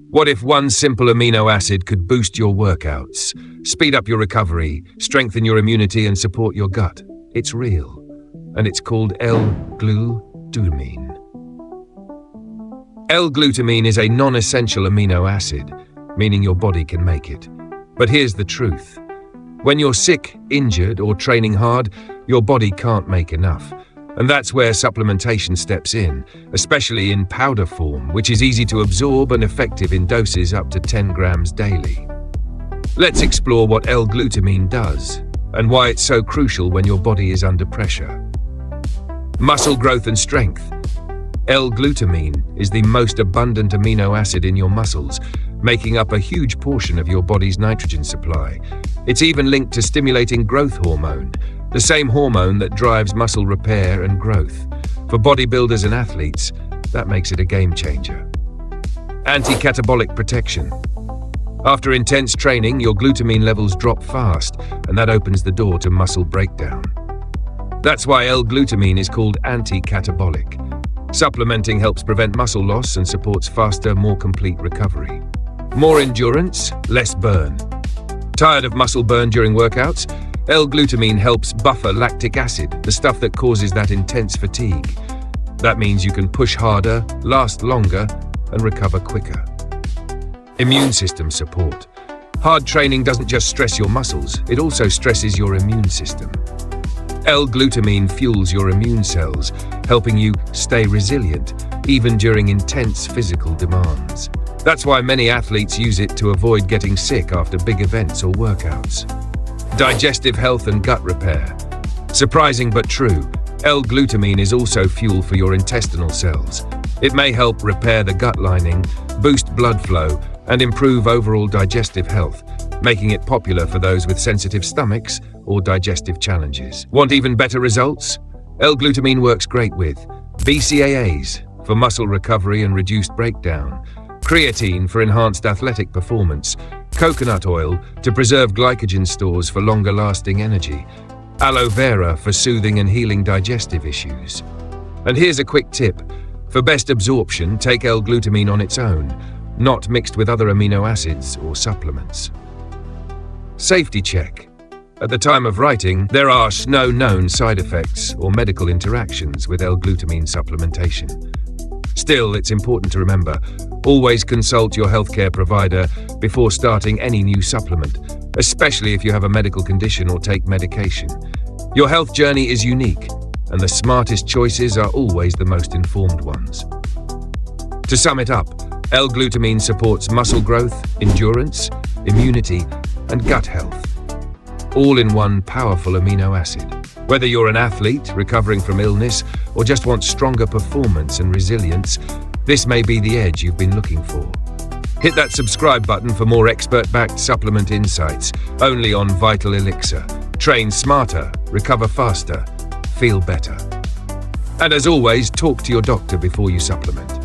What if one simple amino acid could boost your workouts, speed up your recovery, strengthen your immunity, and support your gut? It's real, and it's called L-Glutamine. L-Glutamine is a non-essential amino acid, meaning your body can make it. But here's the truth. When you're sick, injured, or training hard, your body can't make enough. And that's where supplementation steps in, especially in powder form, which is easy to absorb and effective in doses up to 10 grams daily. Let's explore what L-Glutamine does and why it's so crucial when your body is under pressure. Muscle growth and strength. L-Glutamine is the most abundant amino acid in your muscles, making up a huge portion of your body's nitrogen supply. It's even linked to stimulating growth hormone, the same hormone that drives muscle repair and growth. For bodybuilders and athletes, that makes it a game changer. Anti-catabolic protection. After intense training, your glutamine levels drop fast, and that opens the door to muscle breakdown. That's why L-Glutamine is called anti-catabolic. Supplementing helps prevent muscle loss and supports faster, more complete recovery. More endurance, less burn. Tired of muscle burn during workouts? L-Glutamine helps buffer lactic acid, the stuff that causes that intense fatigue. That means you can push harder, last longer, and recover quicker. Immune system support. Hard training doesn't just stress your muscles, it also stresses your immune system. L-Glutamine fuels your immune cells, helping you stay resilient, even during intense physical demands. That's why many athletes use it to avoid getting sick after big events or workouts. Digestive health and gut repair. Surprising but true, L-Glutamine is also fuel for your intestinal cells. It may help repair the gut lining, boost blood flow, and improve overall digestive health, making it popular for those with sensitive stomachs or digestive challenges. Want even better results? L-Glutamine works great with BCAAs for muscle recovery and reduced breakdown, creatine for enhanced athletic performance, coconut oil to preserve glycogen stores for longer-lasting energy, aloe vera for soothing and healing digestive issues. And here's a quick tip. For best absorption, take L-Glutamine on its own, not mixed with other amino acids or supplements. Safety check. At the time of writing, there are no known side effects or medical interactions with L-Glutamine supplementation. Still, it's important to remember, always consult your healthcare provider before starting any new supplement, especially if you have a medical condition or take medication. Your health journey is unique, and the smartest choices are always the most informed ones. To sum it up, L-Glutamine supports muscle growth, endurance, immunity, and gut health, all in one powerful amino acid. Whether you're an athlete recovering from illness or just want stronger performance and resilience, this may be the edge you've been looking for. Hit that subscribe button for more expert-backed supplement insights, only on Vital Elixir. Train smarter, recover faster, feel better. And as always, talk to your doctor before you supplement.